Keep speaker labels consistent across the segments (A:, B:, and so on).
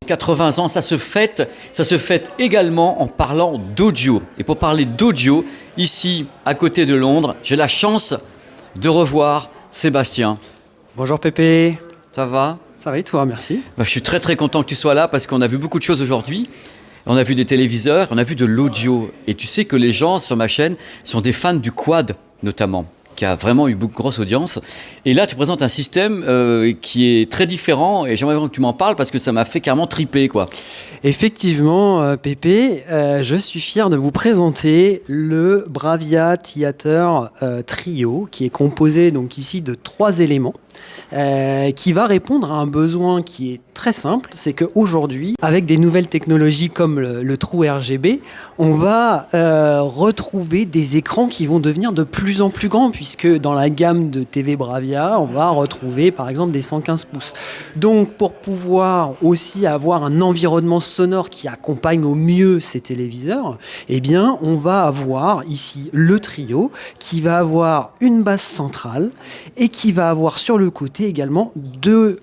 A: 80 ans, ça se fête également en parlant d'audio. Et pour parler d'audio, ici, à côté de Londres, j'ai la chance de revoir Sébastien.
B: Bonjour Pépé.
A: Ça va ?
B: Ça va et toi, merci.
A: Je suis très très content que tu sois là parce qu'on a vu beaucoup de choses aujourd'hui. On a vu des téléviseurs, on a vu de l'audio. Et tu sais que les gens sur ma chaîne sont des fans du quad notamment, qui a vraiment eu beaucoup de grosse audience. Et là, tu présentes un système qui est très différent et j'aimerais vraiment que tu m'en parles parce que ça m'a fait carrément triper, quoi.
B: Effectivement, Pépé, je suis fier de vous présenter le Bravia Theater Trio, qui est composé donc ici de 3 éléments, qui va répondre à un besoin qui est très simple, c'est qu'aujourd'hui, avec des nouvelles technologies comme le trou RGB, on va retrouver des écrans qui vont devenir de plus en plus grands, puisque dans la gamme de TV Bravia, on va retrouver par exemple des 115 pouces. Donc pour pouvoir aussi avoir un environnement sonore qui accompagne au mieux ces téléviseurs, eh bien on va avoir ici le trio qui va avoir une base centrale et qui va avoir sur le côté également 2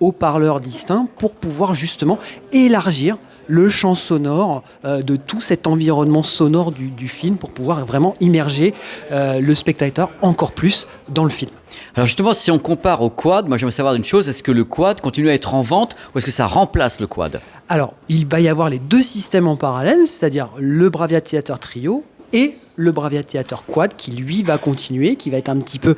B: haut-parleurs distincts pour pouvoir justement élargir le champ sonore de tout cet environnement sonore du film pour pouvoir vraiment immerger le spectateur encore plus dans le film.
A: Alors justement, si on compare au quad, moi j'aimerais savoir une chose, est-ce que le quad continue à être en vente ou est-ce que ça remplace le quad ?
B: Alors, il va y avoir les 2 systèmes en parallèle, c'est-à-dire le Bravia Theater Trio et le Bravia Theater Quad qui lui va continuer, qui va être un petit peu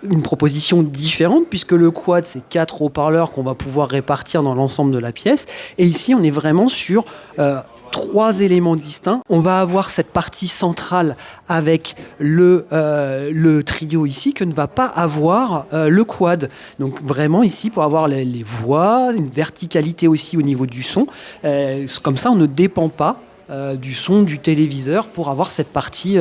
B: une proposition différente puisque le quad c'est 4 haut-parleurs qu'on va pouvoir répartir dans l'ensemble de la pièce et ici on est vraiment sur 3 éléments distincts. On va avoir cette partie centrale avec le trio ici que ne va pas avoir le quad. Donc vraiment ici pour avoir les voix, une verticalité aussi au niveau du son. Comme ça on ne dépend pas du son du téléviseur pour avoir cette partie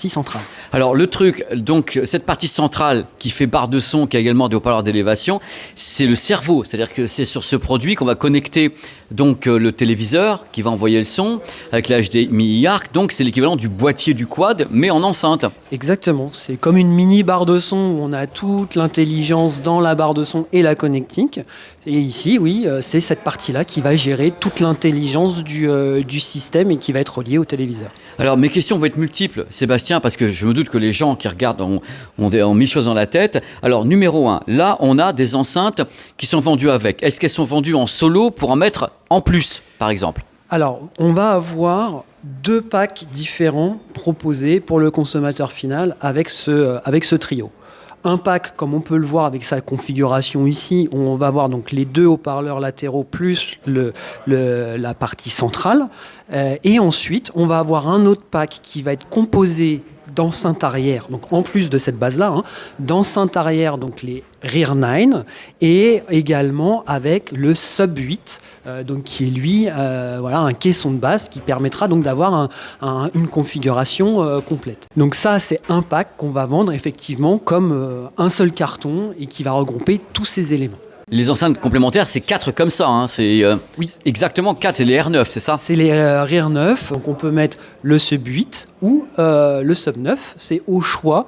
B: centrale.
A: Alors le truc, donc cette partie centrale qui fait barre de son, qui a également des haut-parleurs d'élévation, c'est le cerveau, c'est-à-dire que c'est sur ce produit qu'on va connecter donc le téléviseur qui va envoyer le son avec la HDMI ARC, donc c'est l'équivalent du boîtier du quad mais en enceinte.
B: Exactement, c'est comme une mini barre de son où on a toute l'intelligence dans la barre de son et la connectique. Et ici, oui, c'est cette partie-là qui va gérer toute l'intelligence du système et qui va être reliée au téléviseur.
A: Alors mes questions vont être multiples, Sébastien, parce que je me doute que les gens qui regardent ont mille choses dans la tête. Alors numéro 1, là on a des enceintes qui sont vendues avec. Est-ce qu'elles sont vendues en solo pour en mettre en plus, par exemple ?
B: Alors, on va avoir 2 packs différents proposés pour le consommateur final avec ce trio. Un pack, comme on peut le voir avec sa configuration ici, où on va avoir donc les 2 haut-parleurs latéraux plus la partie centrale. Et ensuite, on va avoir un autre pack qui va être composé d'enceinte arrière, donc en plus de cette base-là, d'enceinte arrière, donc les Rear 9, et également avec le Sub 8, donc qui est lui un caisson de basse qui permettra donc d'avoir une configuration complète. Donc ça, c'est un pack qu'on va vendre effectivement comme un seul carton et qui va regrouper tous ces éléments.
A: Les enceintes complémentaires, c'est 4 comme ça, c'est oui. Exactement 4, c'est les R9, c'est ça ?
B: C'est les Rear 9, donc on peut mettre le Sub 8 ou le Sub 9, c'est au choix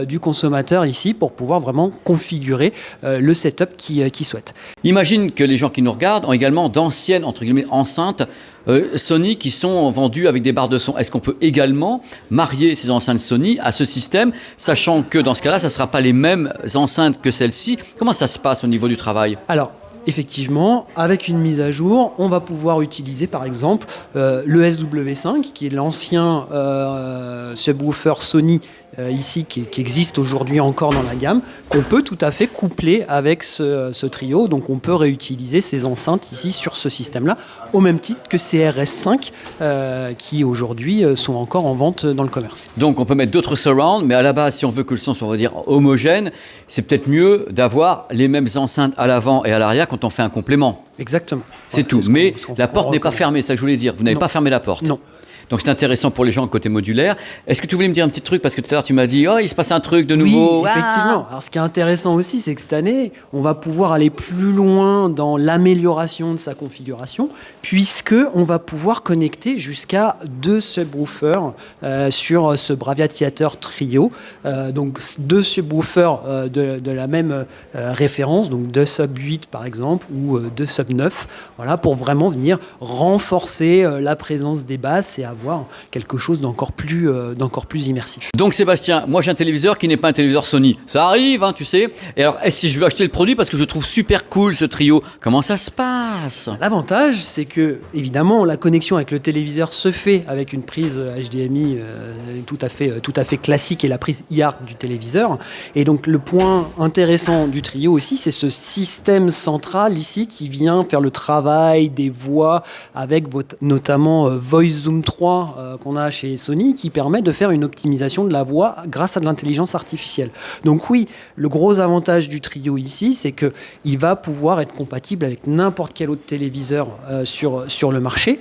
B: du consommateur ici pour pouvoir vraiment configurer le setup qu'il souhaite.
A: Imagine que les gens qui nous regardent ont également d'anciennes, entre guillemets, enceintes Sony qui sont vendues avec des barres de son. Est-ce qu'on peut également marier ces enceintes Sony à ce système, sachant que dans ce cas-là, ça ne sera pas les mêmes enceintes que celles-ci ? Comment ça se passe au niveau du travail ?
B: Alors, effectivement, avec une mise à jour, on va pouvoir utiliser par exemple le SW5 qui est l'ancien subwoofer Sony ici qui existe aujourd'hui encore dans la gamme, qu'on peut tout à fait coupler avec ce trio. Donc on peut réutiliser ces enceintes ici sur ce système-là, au même titre que ces RS5 qui aujourd'hui sont encore en vente dans le commerce.
A: Donc on peut mettre d'autres surrounds, mais à la base, si on veut que le son soit, on va dire, homogène, c'est peut-être mieux d'avoir les mêmes enceintes à l'avant et à l'arrière quand on fait un complément.
B: Exactement.
A: C'est tout. Mais la porte n'est pas fermée, c'est ça que je voulais dire. Vous n'avez pas fermé la porte.
B: Non.
A: Donc c'est intéressant pour les gens côté modulaire. Est-ce que tu voulais me dire un petit truc, parce que tout à l'heure tu m'as dit, oh, il se passe un truc de nouveau.
B: Oui, effectivement. Alors ce qui est intéressant aussi, c'est que cette année, on va pouvoir aller plus loin dans l'amélioration de sa configuration, puisque on va pouvoir connecter jusqu'à 2 subwoofers sur ce Bravia Theater Trio. Donc 2 subwoofers de la même référence, donc 2 sub 8 par exemple, ou 2 sub 9, voilà, pour vraiment venir renforcer la présence des basses et avoir quelque chose d'encore plus immersif.
A: Donc Sébastien, moi j'ai un téléviseur qui n'est pas un téléviseur Sony. Ça arrive, hein, tu sais. Et alors, si je veux acheter le produit parce que je trouve super cool ce trio, comment ça se passe?
B: L'avantage, c'est que, évidemment, la connexion avec le téléviseur se fait avec une prise HDMI tout à fait classique et la prise IARC du téléviseur. Et donc, le point intéressant du trio aussi, c'est ce système central ici qui vient faire le travail des voix avec notamment Voice Zoom 3 qu'on a chez Sony, qui permet de faire une optimisation de la voix grâce à de l'intelligence artificielle. Donc oui, le gros avantage du trio ici, c'est qu'il va pouvoir être compatible avec n'importe quel autre téléviseur sur le marché.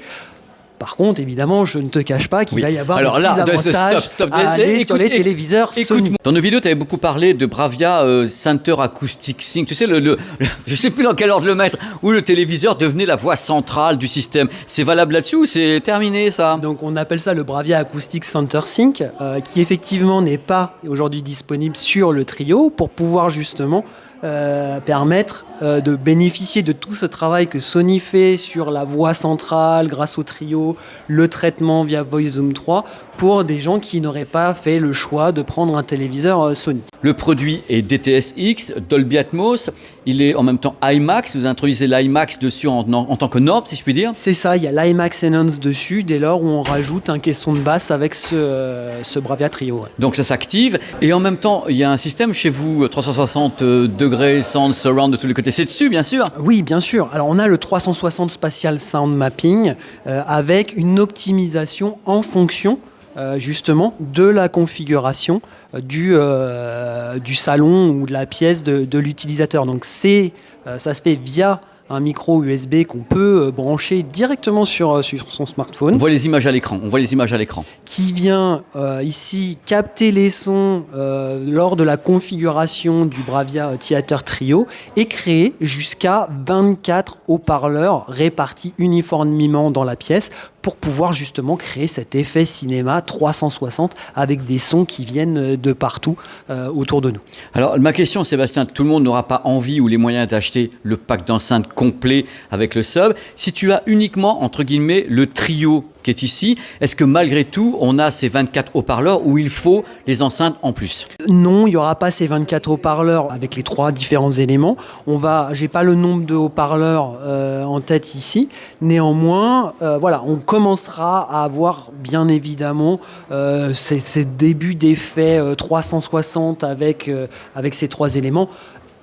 B: Par contre, évidemment, je ne te cache pas qu'il va y avoir des petits avantages à aller sur les téléviseurs Sony.
A: Dans nos vidéos, tu avais beaucoup parlé de Bravia Center Acoustic Sync. Tu sais, je ne sais plus dans quel ordre le mettre, où le téléviseur devenait la voix centrale du système. C'est valable là-dessus ou c'est terminé, ça?
B: Donc, on appelle ça le Bravia Acoustic Center Sync, qui effectivement n'est pas aujourd'hui disponible sur le trio pour pouvoir justement permettre de bénéficier de tout ce travail que Sony fait sur la voix centrale grâce au trio, le traitement via Voice Zoom 3 pour des gens qui n'auraient pas fait le choix de prendre un téléviseur Sony.
A: Le produit est DTS-X, Dolby Atmos, il est en même temps IMAX, vous introduisez l'IMAX dessus en tant que norme, si je puis dire? C'est
B: ça, il y a l'IMAX Enhance dessus dès lors où on rajoute un caisson de basse avec ce Bravia Trio. Ouais.
A: Donc ça s'active et en même temps il y a un système chez vous 360 degrés sound surround de tous les côtés, c'est dessus bien sûr?
B: Oui, bien sûr. Alors on a le 360 Spatial Sound Mapping avec une optimisation en fonction justement de la configuration du salon ou de la pièce de l'utilisateur. Donc ça se fait via un micro USB qu'on peut brancher directement sur son smartphone.
A: On voit les images à l'écran.
B: Qui vient ici capter les sons lors de la configuration du Bravia Theater Trio et créer jusqu'à 24 haut-parleurs répartis uniformément dans la pièce pour pouvoir justement créer cet effet cinéma 360 avec des sons qui viennent de partout autour de nous.
A: Alors ma question, Sébastien, tout le monde n'aura pas envie ou les moyens d'acheter le pack d'enceinte complet avec le sub. Si tu as uniquement, entre guillemets, le trio qui est ici, est-ce que malgré tout, on a ces 24 haut-parleurs où il faut les enceintes en plus?
B: Non, il n'y aura pas ces 24 haut-parleurs avec les 3 différents éléments. J'ai pas le nombre de haut-parleurs en tête ici. Néanmoins, voilà, on commencera à avoir bien évidemment ces débuts d'effets 360 avec ces 3 éléments.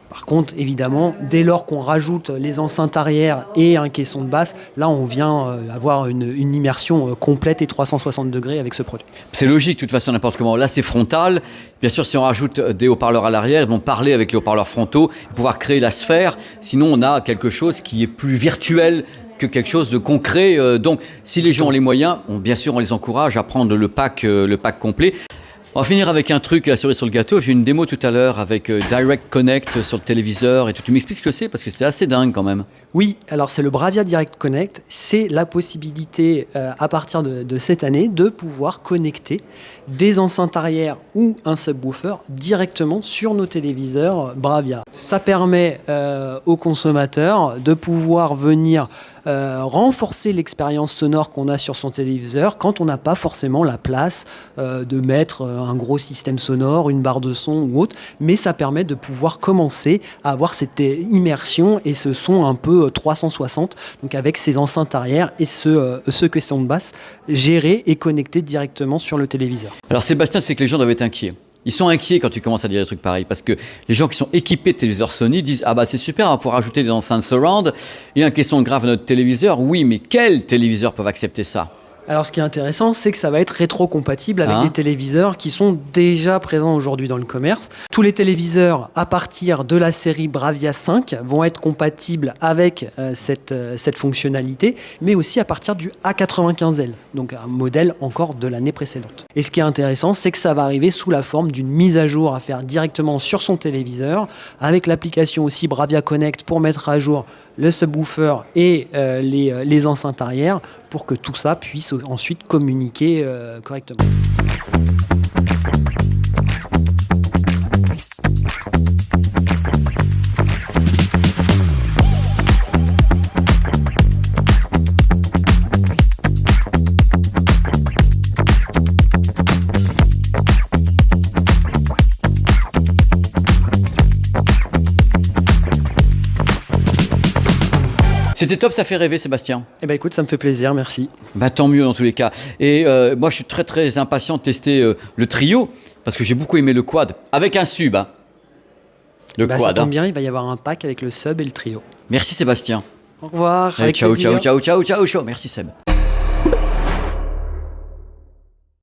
B: Par contre, évidemment, dès lors qu'on rajoute les enceintes arrière et un caisson de basse, là, on vient avoir une immersion complète et 360 degrés avec ce produit.
A: C'est logique, de toute façon, n'importe comment. Là, c'est frontal. Bien sûr, si on rajoute des haut-parleurs à l'arrière, ils vont parler avec les haut-parleurs frontaux, pouvoir créer la sphère. Sinon, on a quelque chose qui est plus virtuel que quelque chose de concret. Donc, si les gens ont les moyens, bien sûr, on les encourage à prendre le pack complet. On va finir avec un truc, la cerise sur le gâteau. J'ai eu une démo tout à l'heure avec Direct Connect sur le téléviseur et tout. Tu m'expliques ce que c'est parce que c'était assez dingue quand même.
B: Oui, alors c'est le Bravia Direct Connect. C'est la possibilité à partir de cette année de pouvoir connecter des enceintes arrière ou un subwoofer directement sur nos téléviseurs Bravia. Ça permet aux consommateurs de pouvoir venir renforcer l'expérience sonore qu'on a sur son téléviseur quand on n'a pas forcément la place de mettre un gros système sonore, une barre de son ou autre, mais ça permet de pouvoir commencer à avoir cette immersion et ce son un peu 360, donc avec ces enceintes arrière et ce caisson de basse géré et connecté directement sur le téléviseur.
A: Alors Sébastien, c'est que les gens doivent être inquiets. Ils sont inquiets quand tu commences à dire des trucs pareils parce que les gens qui sont équipés de téléviseurs Sony disent « Ah bah c'est super, on va pouvoir ajouter des enceintes surround et un caisson grave à notre téléviseur. » Oui, mais quels téléviseurs peuvent accepter ça?
B: Alors, ce qui est intéressant, c'est que ça va être rétro-compatible avec
A: Hein?
B: des téléviseurs qui sont déjà présents aujourd'hui dans le commerce. Tous les téléviseurs à partir de la série Bravia 5 vont être compatibles avec cette fonctionnalité, mais aussi à partir du A95L, donc un modèle encore de l'année précédente. Et ce qui est intéressant, c'est que ça va arriver sous la forme d'une mise à jour à faire directement sur son téléviseur, avec l'application aussi Bravia Connect pour mettre à jour le subwoofer et les enceintes arrière pour que tout ça puisse ensuite communiquer correctement.
A: C'était top, ça fait rêver, Sébastien.
B: Eh ben écoute, ça me fait plaisir, merci.
A: Bah, tant mieux dans tous les cas. Et moi, je suis très très impatient de tester le trio, parce que j'ai beaucoup aimé le quad, avec un sub. Hein. Le
B: Ça
A: quad.
B: tombe
A: Hein.
B: bien, il va y avoir un pack avec le sub et le trio.
A: Merci Sébastien.
B: Au revoir.
A: Allez,
B: Avec
A: ciao,
B: plaisir.
A: ciao, ciao, ciao, ciao, ciao. Merci Seb.